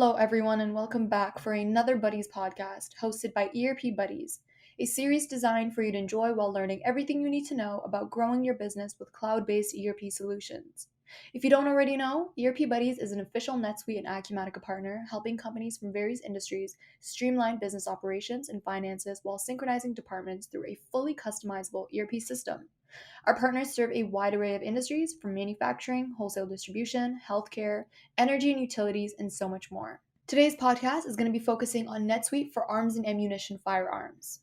Hello, everyone, and welcome back for another Buddies podcast hosted by ERP Buddies, a series designed for you to enjoy while learning everything you need to know about growing your business with cloud based ERP solutions. If you don't already know, ERP Buddies is an official NetSuite and Acumatica partner helping companies from various industries streamline business operations and finances while synchronizing departments through a fully customizable ERP system. Our partners serve a wide array of industries from manufacturing, wholesale distribution, healthcare, energy and utilities, and so much more. Today's podcast is going to be focusing on NetSuite for arms and ammunition firearms.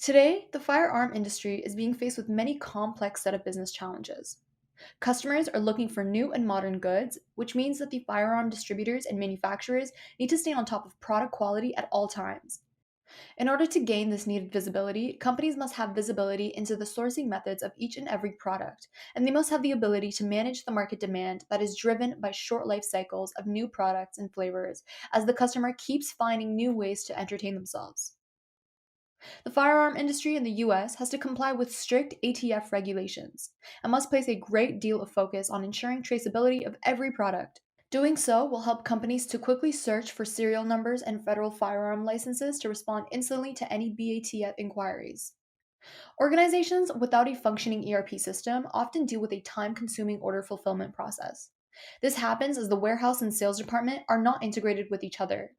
Today, the firearm industry is being faced with many complex set of business challenges. Customers are looking for new and modern goods, which means that the firearm distributors and manufacturers need to stay on top of product quality at all times. In order to gain this needed visibility, companies must have visibility into the sourcing methods of each and every product, and they must have the ability to manage the market demand that is driven by short life cycles of new products and flavors as the customer keeps finding new ways to entertain themselves. The firearm industry in the US has to comply with strict ATF regulations and must place a great deal of focus on ensuring traceability of every product. Doing so will help companies to quickly search for serial numbers and federal firearm licenses to respond instantly to any BATF inquiries. Organizations without a functioning ERP system often deal with a time consuming order fulfillment process. This happens as the warehouse and sales department are not integrated with each other.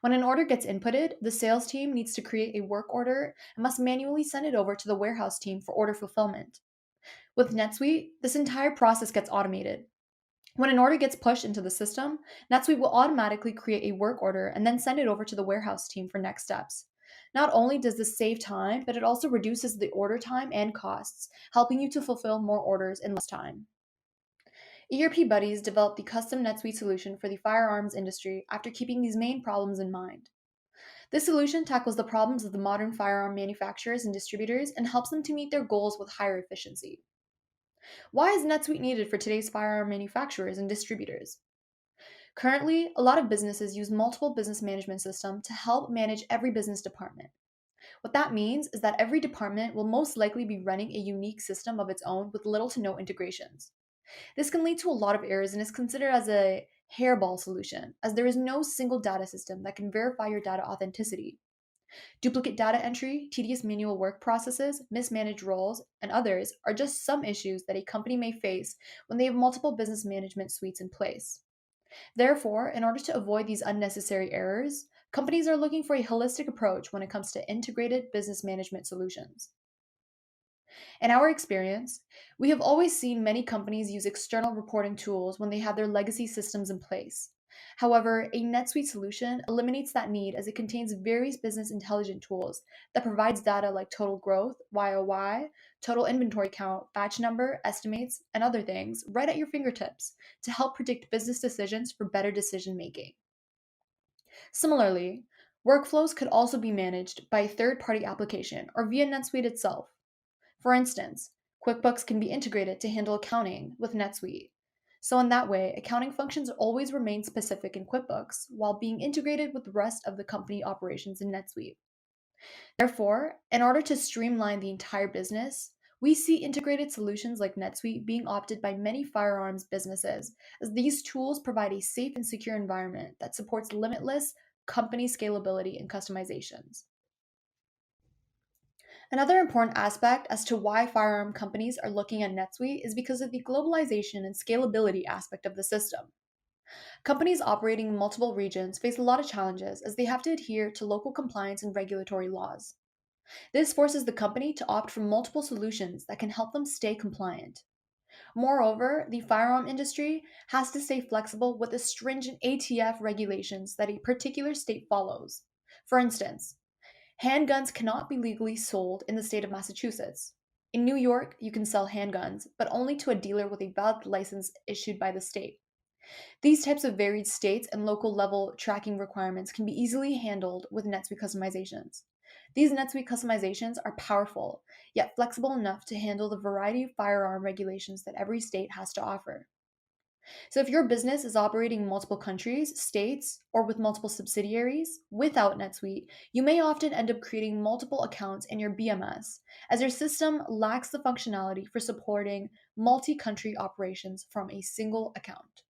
When an order gets inputted, the sales team needs to create a work order and must manually send it over to the warehouse team for order fulfillment. With NetSuite, this entire process gets automated. When an order gets pushed into the system, NetSuite will automatically create a work order and then send it over to the warehouse team for next steps. Not only does this save time, but it also reduces the order time and costs, helping you to fulfill more orders in less time. ERP Buddies developed the custom NetSuite solution for the firearms industry after keeping these main problems in mind. This solution tackles the problems of the modern firearm manufacturers and distributors and helps them to meet their goals with higher efficiency. Why is NetSuite needed for today's firearm manufacturers and distributors? Currently, a lot of businesses use multiple business management systems to help manage every business department. What that means is that every department will most likely be running a unique system of its own with little to no integrations. This can lead to a lot of errors and is considered as a hairball solution, as there is no single data system that can verify your data authenticity. Duplicate data entry, tedious manual work processes, mismanaged roles, and others are just some issues that a company may face when they have multiple business management suites in place. Therefore, in order to avoid these unnecessary errors, companies are looking for a holistic approach when it comes to integrated business management solutions. In our experience, we have always seen many companies use external reporting tools when they have their legacy systems in place. However, a NetSuite solution eliminates that need as it contains various business intelligence tools that provides data like total growth, YOY, total inventory count, batch number, estimates, and other things right at your fingertips to help predict business decisions for better decision making. Similarly, workflows could also be managed by a third-party application or via NetSuite itself. For instance, QuickBooks can be integrated to handle accounting with NetSuite. So in that way, accounting functions always remain specific in QuickBooks while being integrated with the rest of the company operations in NetSuite. Therefore, in order to streamline the entire business, we see integrated solutions like NetSuite being opted by many firearms businesses, as these tools provide a safe and secure environment that supports limitless company scalability and customizations. Another important aspect as to why firearm companies are looking at NetSuite is because of the globalization and scalability aspect of the system. Companies operating in multiple regions face a lot of challenges as they have to adhere to local compliance and regulatory laws. This forces the company to opt for multiple solutions that can help them stay compliant. Moreover, the firearm industry has to stay flexible with the stringent ATF regulations that a particular state follows. For instance, handguns cannot be legally sold in the state of Massachusetts. In New York, you can sell handguns, but only to a dealer with a valid license issued by the state. These types of varied states and local level tracking requirements can be easily handled with NetSuite customizations. These NetSuite customizations are powerful, yet flexible enough to handle the variety of firearm regulations that every state has to offer. So, if your business is operating in multiple countries, states, or with multiple subsidiaries without NetSuite, you may often end up creating multiple accounts in your BMS, as your system lacks the functionality for supporting multi country operations from a single account.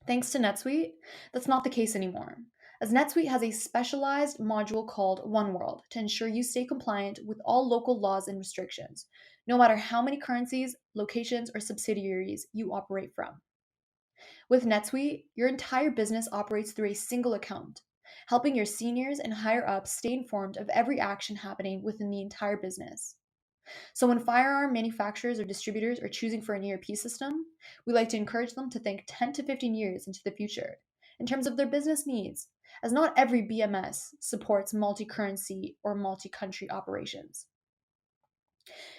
Thanks to NetSuite, that's not the case anymore, as NetSuite has a specialized module called One World to ensure you stay compliant with all local laws and restrictions, no matter how many currencies, locations, or subsidiaries you operate from. With NetSuite, your entire business operates through a single account, helping your seniors and higher ups stay informed of every action happening within the entire business. So, when firearm manufacturers or distributors are choosing for an ERP system, we like to encourage them to think 10 to 15 years into the future in terms of their business needs, as not every BMS supports multi currency or multi country operations.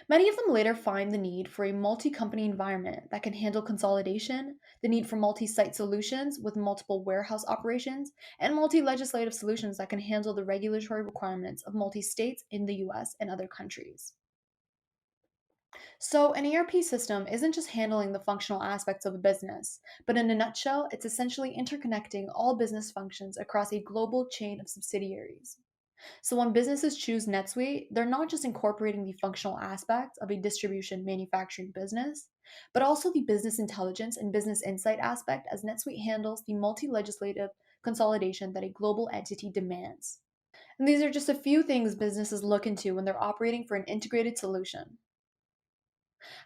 Many of them later find the need for a multi company environment that can handle consolidation, the need for multi site solutions with multiple warehouse operations, and multi legislative solutions that can handle the regulatory requirements of multi states in the US and other countries. So, an ERP system isn't just handling the functional aspects of a business, but in a nutshell, it's essentially interconnecting all business functions across a global chain of subsidiaries. So, when businesses choose NetSuite, they're not just incorporating the functional aspects of a distribution manufacturing business, but also the business intelligence and business insight aspect as NetSuite handles the multi legislative consolidation that a global entity demands. And these are just a few things businesses look into when they're operating for an integrated solution.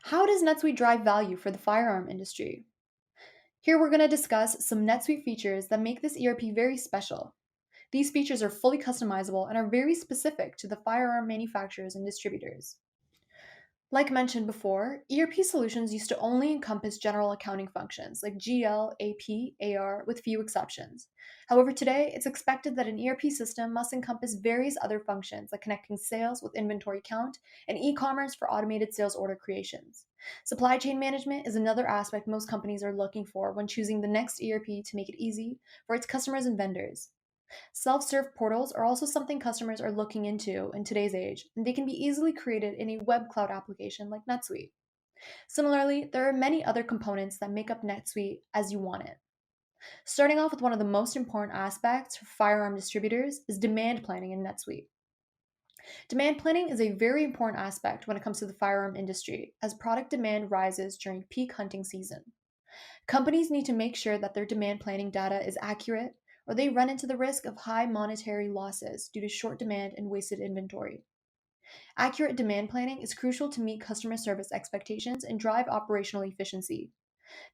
How does NetSuite drive value for the firearm industry? Here we're going to discuss some NetSuite features that make this ERP very special. These features are fully customizable and are very specific to the firearm manufacturers and distributors. Like mentioned before, ERP solutions used to only encompass general accounting functions like GL, AP, AR, with few exceptions. However, today it's expected that an ERP system must encompass various other functions like connecting sales with inventory count and e commerce for automated sales order creations. Supply chain management is another aspect most companies are looking for when choosing the next ERP to make it easy for its customers and vendors. Self serve portals are also something customers are looking into in today's age, and they can be easily created in a web cloud application like NetSuite. Similarly, there are many other components that make up NetSuite as you want it. Starting off with one of the most important aspects for firearm distributors is demand planning in NetSuite. Demand planning is a very important aspect when it comes to the firearm industry, as product demand rises during peak hunting season. Companies need to make sure that their demand planning data is accurate, or they run into the risk of high monetary losses due to short demand and wasted inventory. Accurate demand planning is crucial to meet customer service expectations and drive operational efficiency.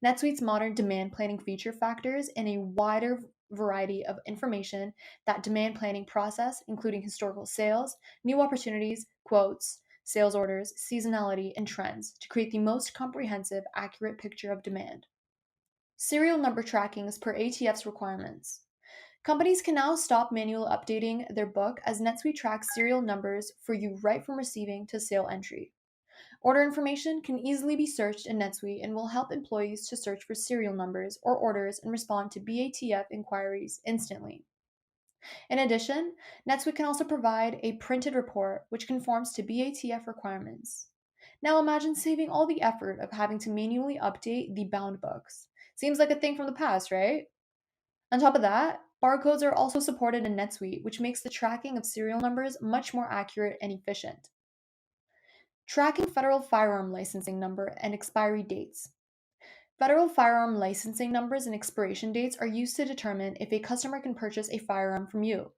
NetSuite's modern demand planning feature factors in a wider variety of information that demand planning process, including historical sales, new opportunities, quotes, sales orders, seasonality, and trends, to create the most comprehensive, accurate picture of demand. Serial number tracking is per ATF's requirements. Companies can now stop manual updating their book as NetSuite tracks serial numbers for you right from receiving to sale entry. Order information can easily be searched in NetSuite and will help employees to search for serial numbers or orders and respond to BATF inquiries instantly. In addition, NetSuite can also provide a printed report which conforms to BATF requirements. Now imagine saving all the effort of having to manually update the bound books. Seems like a thing from the past, right? On top of that, barcodes are also supported in NetSuite, which makes the tracking of serial numbers much more accurate and efficient. Tracking federal firearm licensing number and expiry dates. Federal firearm licensing numbers and expiration dates are used to determine if a customer can purchase a firearm from you.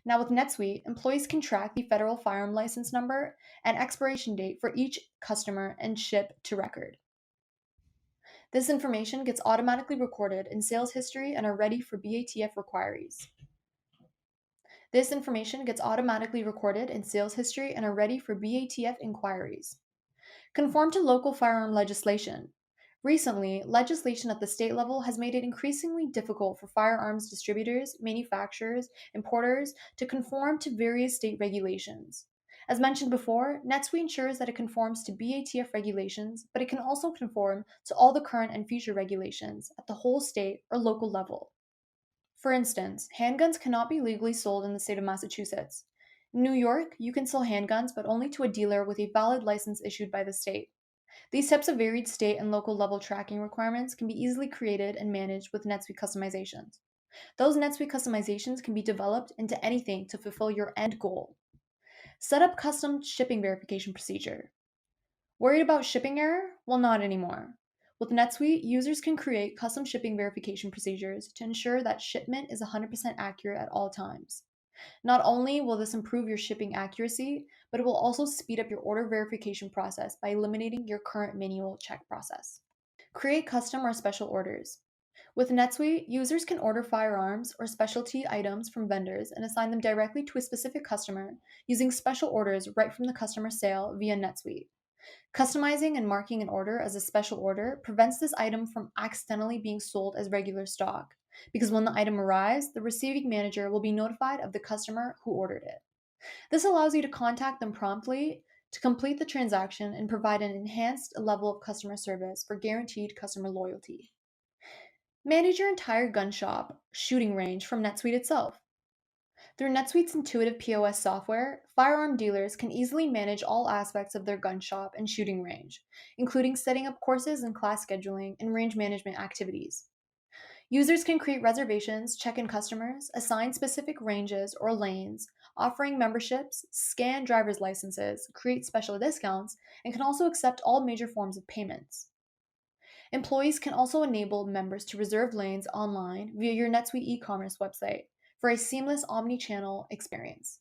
Now, with NetSuite, employees can track the federal firearm license number and expiration date for each customer and ship to record. This information gets automatically recorded in sales history and are ready for BATF inquiries. This information gets automatically recorded in sales history and are ready for BATF inquiries. Conform to local firearm legislation. Recently, legislation at the state level has made it increasingly difficult for firearms distributors, manufacturers, importers to conform to various state regulations. As mentioned before, NetSuite ensures that it conforms to BATF regulations, but it can also conform to all the current and future regulations at the whole state or local level. For instance, handguns cannot be legally sold in the state of Massachusetts. In New York, you can sell handguns, but only to a dealer with a valid license issued by the state. These types of varied state and local level tracking requirements can be easily created and managed with NetSuite customizations. Those NetSuite customizations can be developed into anything to fulfill your end goal. Set up custom shipping verification procedure. Worried about shipping error? Well, not anymore. With NetSuite, users can create custom shipping verification procedures to ensure that shipment is 100% accurate at all times. Not only will this improve your shipping accuracy, but it will also speed up your order verification process by eliminating your current manual check process. Create custom or special orders. With NetSuite, users can order firearms or specialty items from vendors and assign them directly to a specific customer using special orders right from the customer sale via NetSuite. Customizing and marking an order as a special order prevents this item from accidentally being sold as regular stock, because when the item arrives, the receiving manager will be notified of the customer who ordered it. This allows you to contact them promptly to complete the transaction and provide an enhanced level of customer service for guaranteed customer loyalty. Manage your entire gun shop shooting range from NetSuite itself. Through NetSuite's intuitive POS software, firearm dealers can easily manage all aspects of their gun shop and shooting range, including setting up courses and class scheduling and range management activities. Users can create reservations, check in customers, assign specific ranges or lanes, offering memberships, scan driver's licenses, create special discounts, and can also accept all major forms of payments. Employees can also enable members to reserve lanes online via your NetSuite e-commerce website for a seamless omni-channel experience.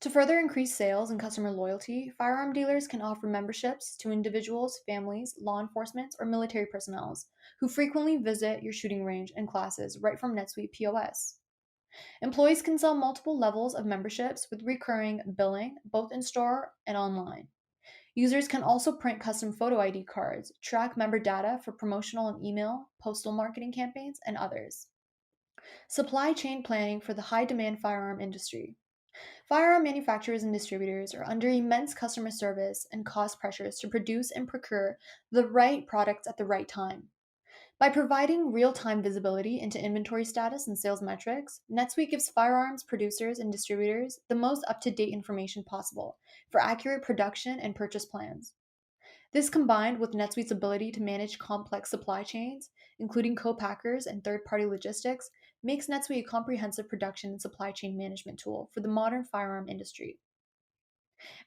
To further increase sales and customer loyalty, firearm dealers can offer memberships to individuals, families, law enforcement, or military personnel who frequently visit your shooting range and classes right from NetSuite POS. Employees can sell multiple levels of memberships with recurring billing, both in store and online. Users can also print custom photo ID cards, track member data for promotional and email, postal marketing campaigns, and others. Supply chain planning for the high demand firearm industry. Firearm manufacturers and distributors are under immense customer service and cost pressures to produce and procure the right products at the right time. By providing real time visibility into inventory status and sales metrics, NetSuite gives firearms producers and distributors the most up to date information possible for accurate production and purchase plans. This, combined with NetSuite's ability to manage complex supply chains, including co-packers and third-party logistics, makes NetSuite a comprehensive production and supply chain management tool for the modern firearm industry.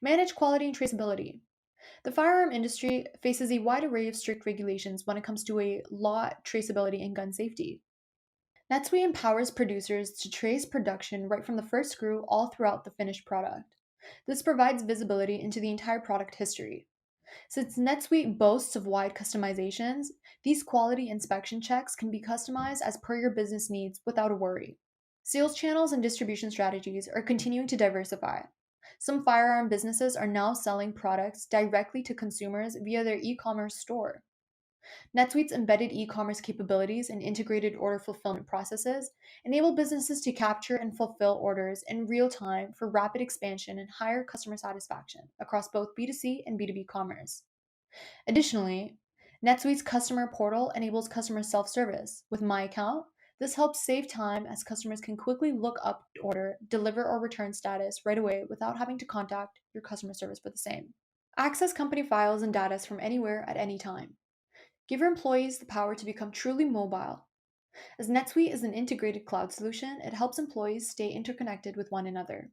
Manage quality and traceability. The firearm industry faces a wide array of strict regulations when it comes to a law, traceability, and gun safety. NetSuite empowers producers to trace production right from the first screw all throughout the finished product. This provides visibility into the entire product history. Since NetSuite boasts of wide customizations, these quality inspection checks can be customized as per your business needs without a worry. Sales channels and distribution strategies are continuing to diversify. Some firearm businesses are now selling products directly to consumers via their e-commerce store. NetSuite's embedded e-commerce capabilities and integrated order fulfillment processes enable businesses to capture and fulfill orders in real time for rapid expansion and higher customer satisfaction across both B2C and B2B commerce. Additionally, NetSuite's customer portal enables customer self-service. With My Account, this helps save time as customers can quickly look up order, deliver, or return status right away without having to contact your customer service for the same. Access company files and data from anywhere at any time. Give your employees the power to become truly mobile. As NetSuite is an integrated cloud solution, it helps employees stay interconnected with one another.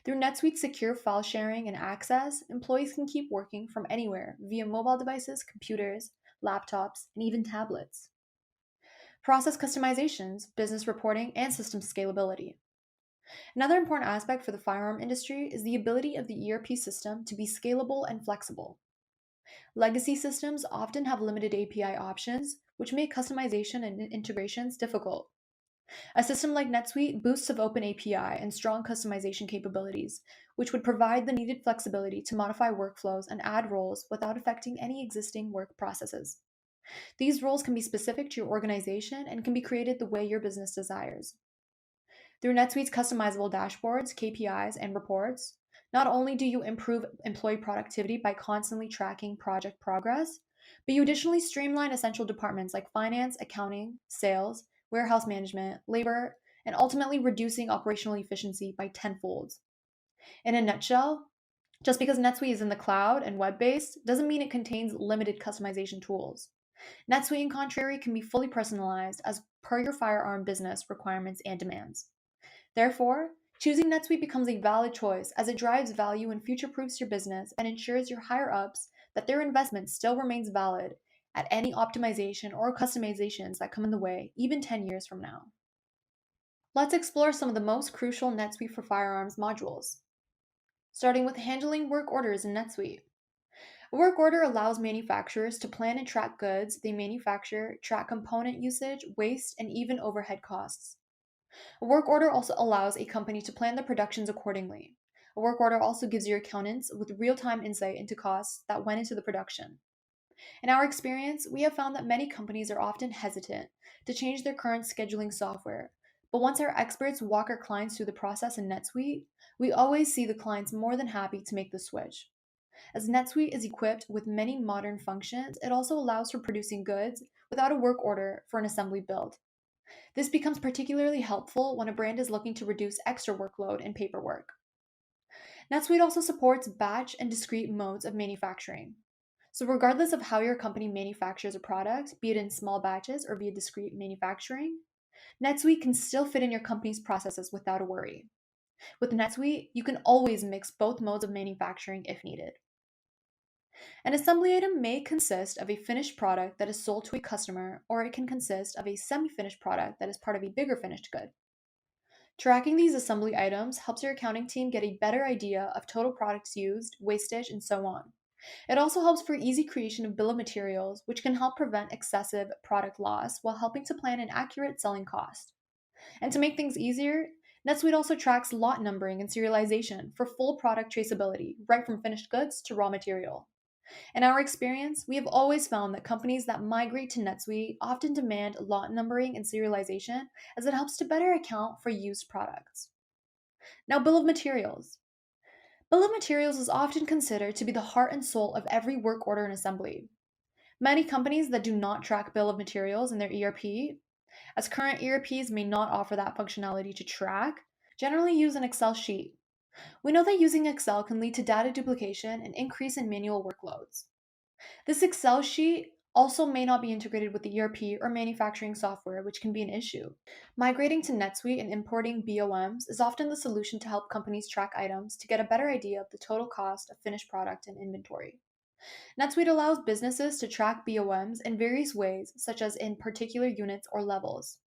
Through NetSuite's secure file sharing and access, employees can keep working from anywhere via mobile devices, computers, laptops, and even tablets. Process customizations, business reporting, and system scalability. Another important aspect for the firearm industry is the ability of the ERP system to be scalable and flexible. Legacy systems often have limited API options, which make customization and integrations difficult. A system like NetSuite boasts of open API and strong customization capabilities, which would provide the needed flexibility to modify workflows and add roles without affecting any existing work processes. These roles can be specific to your organization and can be created the way your business desires. Through NetSuite's customizable dashboards, KPIs, and reports, not only do you improve employee productivity by constantly tracking project progress, but you additionally streamline essential departments like finance, accounting, sales, warehouse management, labor, and ultimately reducing operational efficiency by tenfold. In a nutshell, just because NetSuite is in the cloud and web-based doesn't mean it contains limited customization tools. NetSuite, in contrary, can be fully personalized as per your firearm business requirements and demands. Therefore, choosing NetSuite becomes a valid choice as it drives value and future proofs your business and ensures your higher ups that their investment still remains valid at any optimization or customizations that come in the way, even 10 years from now. Let's explore some of the most crucial NetSuite for Firearms modules, starting with handling work orders in NetSuite. A work order allows manufacturers to plan and track goods they manufacture, track component usage, waste, and even overhead costs. A work order also allows a company to plan their productions accordingly. A work order also gives your accountants with real-time insight into costs that went into the production. In our experience, we have found that many companies are often hesitant to change their current scheduling software. But once our experts walk our clients through the process in NetSuite, we always see the clients more than happy to make the switch. As NetSuite is equipped with many modern functions, it also allows for producing goods without a work order for an assembly build. This becomes particularly helpful when a brand is looking to reduce extra workload and paperwork. NetSuite also supports batch and discrete modes of manufacturing. So, regardless of how your company manufactures a product, be it in small batches or via discrete manufacturing, NetSuite can still fit in your company's processes without a worry. With NetSuite, you can always mix both modes of manufacturing if needed. An assembly item may consist of a finished product that is sold to a customer, or it can consist of a semi finished product that is part of a bigger finished good. Tracking these assembly items helps your accounting team get a better idea of total products used, wastage, and so on. It also helps for easy creation of bill of materials, which can help prevent excessive product loss while helping to plan an accurate selling cost. And to make things easier, NetSuite also tracks lot numbering and serialization for full product traceability, right from finished goods to raw material. In our experience, we have always found that companies that migrate to NetSuite often demand lot numbering and serialization as it helps to better account for used products. Now, bill of materials. Bill of materials is often considered to be the heart and soul of every work order and assembly. Many companies that do not track bill of materials in their ERP, as current ERPs may not offer that functionality to track, generally use an Excel sheet. We know that using Excel can lead to data duplication and increase in manual workloads. This Excel sheet also may not be integrated with the ERP or manufacturing software, which can be an issue. Migrating to NetSuite and importing BOMs is often the solution to help companies track items to get a better idea of the total cost of finished product and inventory. NetSuite allows businesses to track BOMs in various ways, such as in particular units or levels.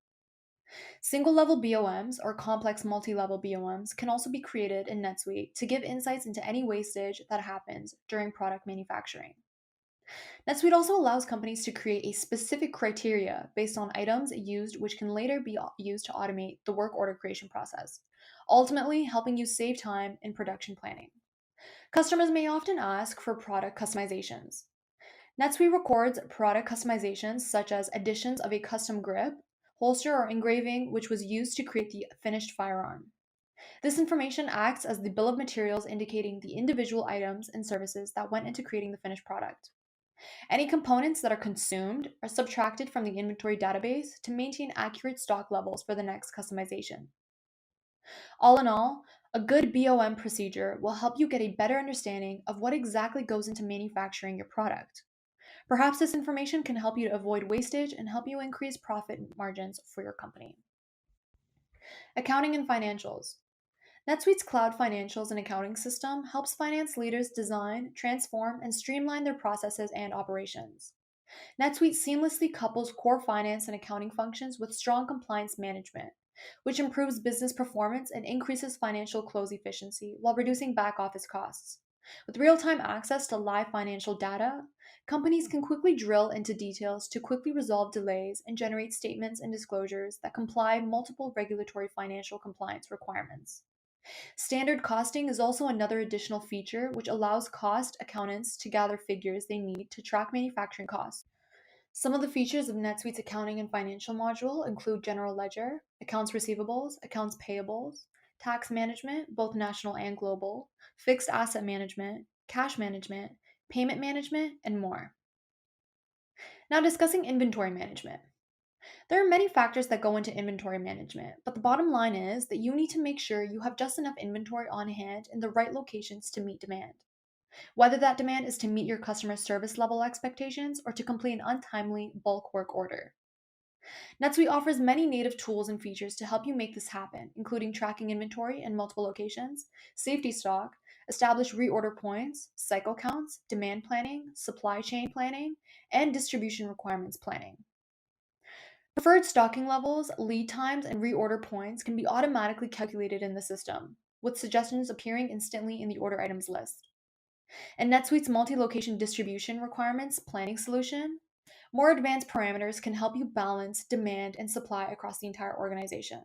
Single level BOMs or complex multi level BOMs can also be created in NetSuite to give insights into any wastage that happens during product manufacturing. NetSuite also allows companies to create a specific criteria based on items used, which can later be used to automate the work order creation process, ultimately helping you save time in production planning. Customers may often ask for product customizations. NetSuite records product customizations such as additions of a custom grip, holster, or engraving which was used to create the finished firearm. This information acts as the bill of materials indicating the individual items and services that went into creating the finished product. Any components that are consumed are subtracted from the inventory database to maintain accurate stock levels for the next customization. All in all, a good BOM procedure will help you get a better understanding of what exactly goes into manufacturing your product. Perhaps this information can help you to avoid wastage and help you increase profit margins for your company. Accounting and financials. NetSuite's cloud financials and accounting system helps finance leaders design, transform, and streamline their processes and operations. NetSuite seamlessly couples core finance and accounting functions with strong compliance management, which improves business performance and increases financial close efficiency while reducing back office costs. With real time access to live financial data, companies can quickly drill into details to quickly resolve delays and generate statements and disclosures that comply multiple regulatory financial compliance requirements. Standard costing is also another additional feature which allows cost accountants to gather figures they need to track manufacturing costs. Some of the features of NetSuite's accounting and financial module include general ledger, accounts receivables, accounts payables, tax management, both national and global, fixed asset management, cash management, payment management, and more. Now, discussing inventory management. There are many factors that go into inventory management, but the bottom line is that you need to make sure you have just enough inventory on hand in the right locations to meet demand. Whether that demand is to meet your customer service level expectations or to complete an untimely bulk work order. NetSuite offers many native tools and features to help you make this happen, including tracking inventory in multiple locations, safety stock, establish reorder points, cycle counts, demand planning, supply chain planning, and distribution requirements planning. Preferred stocking levels, lead times, and reorder points can be automatically calculated in the system, with suggestions appearing instantly in the order items list. And NetSuite's multi-location distribution requirements planning solution, more advanced parameters can help you balance demand and supply across the entire organization.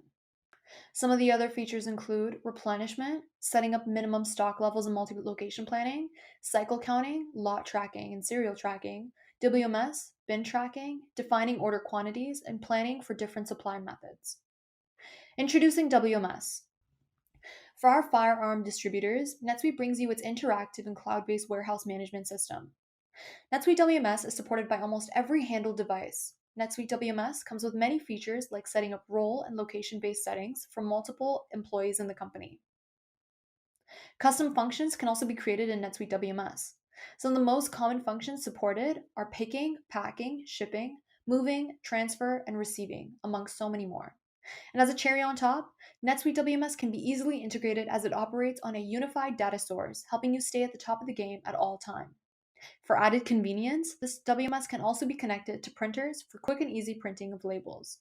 Some of the other features include replenishment, setting up minimum stock levels in multi-location planning, cycle counting, lot tracking and serial tracking, WMS, bin tracking, defining order quantities, and planning for different supply methods. Introducing WMS. For our Firearm distributors, NetSuite brings you its interactive and cloud-based warehouse management system. NetSuite WMS is supported by almost every handled device. NetSuite WMS comes with many features like setting up role and location-based settings for multiple employees in the company. Custom functions can also be created in NetSuite WMS. Some of the most common functions supported are picking, packing, shipping, moving, transfer, and receiving, among so many more. And as a cherry on top, NetSuite WMS can be easily integrated as it operates on a unified data source, helping you stay at the top of the game at all times. For added convenience, this WMS can also be connected to printers for quick and easy printing of labels.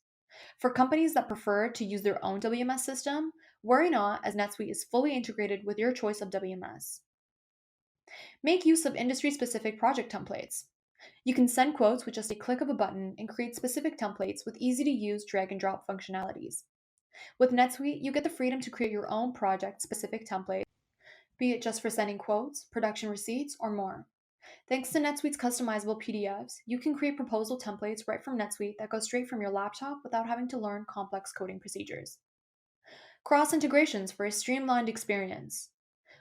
For companies that prefer to use their own WMS system, worry not, as NetSuite is fully integrated with your choice of WMS. Make use of industry-specific project templates. You can send quotes with just a click of a button and create specific templates with easy-to-use drag-and-drop functionalities. With NetSuite, you get the freedom to create your own project-specific template, be it just for sending quotes, production receipts, or more. Thanks to NetSuite's customizable PDFs, you can create proposal templates right from NetSuite that go straight from your laptop without having to learn complex coding procedures. Cross integrations for a streamlined experience.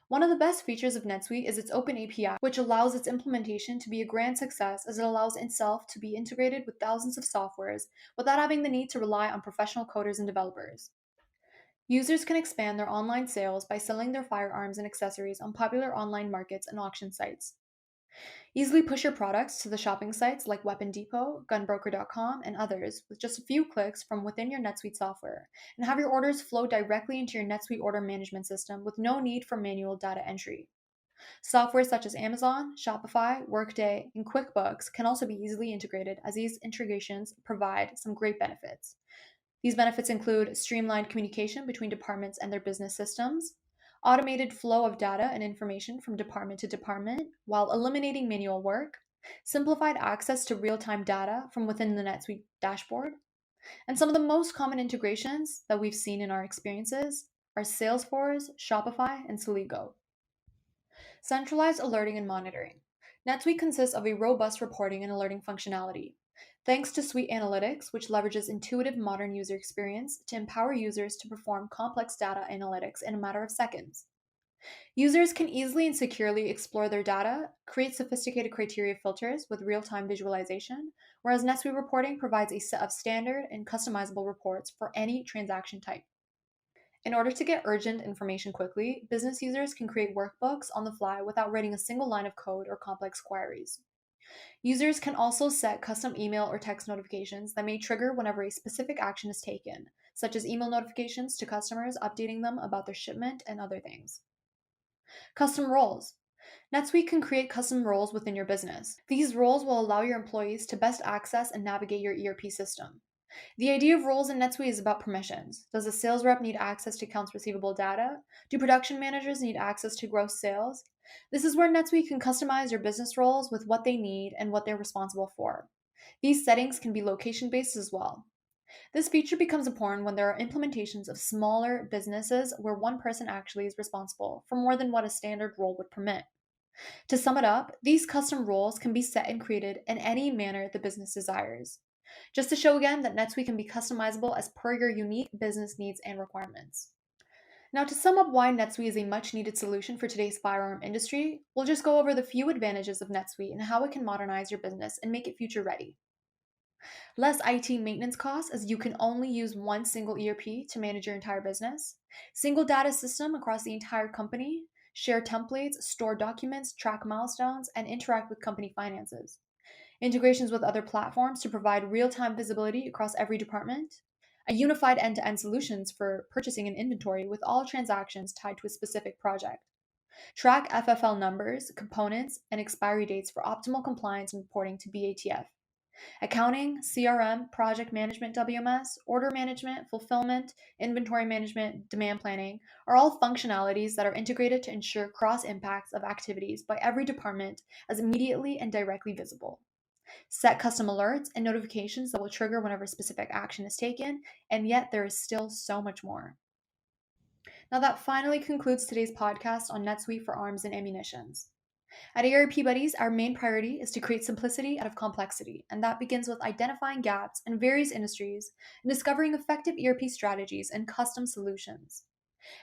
One of the best features of NetSuite is its open API, which allows its implementation to be a grand success as it allows itself to be integrated with thousands of softwares without having the need to rely on professional coders and developers. Users can expand their online sales by selling their firearms and accessories on popular online markets and auction sites. Easily push your products to the shopping sites like Weapon Depot, gunbroker.com, and others with just a few clicks from within your NetSuite software, and have your orders flow directly into your NetSuite order management system with no need for manual data entry. Software such as Amazon, Shopify, Workday, and QuickBooks can also be easily integrated, as these integrations provide some great benefits. These benefits include streamlined communication between departments and their business systems, automated flow of data and information from department to department while eliminating manual work, simplified access to real-time data from within the NetSuite dashboard, and some of the most common integrations that we've seen in our experiences are Salesforce, Shopify, and Celigo. Centralized alerting and monitoring. NetSuite consists of a robust reporting and alerting functionality. Thanks to Suite Analytics, which leverages intuitive modern user experience to empower users to perform complex data analytics in a matter of seconds. Users can easily and securely explore their data, create sophisticated criteria filters with real-time visualization, whereas NetSuite reporting provides a set of standard and customizable reports for any transaction type. In order to get urgent information quickly, business users can create workbooks on the fly without writing a single line of code or complex queries. Users can also set custom email or text notifications that may trigger whenever a specific action is taken, such as email notifications to customers updating them about their shipment and other things. Custom roles. NetSuite can create custom roles within your business. These roles will allow your employees to best access and navigate your ERP system. The idea of roles in NetSuite is about permissions. Does a sales rep need access to accounts receivable data? Do production managers need access to gross sales? This is where NetSuite can customize your business roles with what they need and what they're responsible for. These settings can be location-based as well. This feature becomes important when there are implementations of smaller businesses where one person actually is responsible for more than what a standard role would permit. To sum it up, these custom roles can be set and created in any manner the business desires. Just to show again that NetSuite can be customizable as per your unique business needs and requirements. Now, to sum up why NetSuite is a much needed solution for today's firearm industry, we'll just go over the few advantages of NetSuite and how it can modernize your business and make it future ready. Less IT maintenance costs, as you can only use one single ERP to manage your entire business. Single data system across the entire company. Share templates, store documents, track milestones, and interact with company finances. Integrations with other platforms to provide real-time visibility across every department, a unified end-to-end solutions for purchasing and inventory with all transactions tied to a specific project, Track FFL numbers, components, and expiry dates for optimal compliance and reporting to BATF. Accounting, CRM, project management WMS, order management, fulfillment, inventory management, demand planning are all functionalities that are integrated to ensure cross impacts of activities by every department as immediately and directly visible. Set custom alerts and notifications that will trigger whenever specific action is taken, and yet there is still so much more. Now, that finally concludes today's podcast on NetSuite for arms and ammunitions. At ARP Buddies, our main priority is to create simplicity out of complexity, and that begins with identifying gaps in various industries and discovering effective ERP strategies and custom solutions.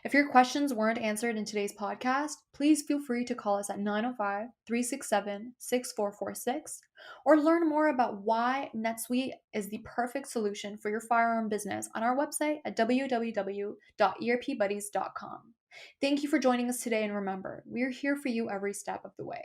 If your questions weren't answered in today's podcast, please feel free to call us at 905-367-6446 or learn more about why NetSuite is the perfect solution for your firearm business on our website at www.erpbuddies.com. Thank you for joining us today, and remember, we're here for you every step of the way.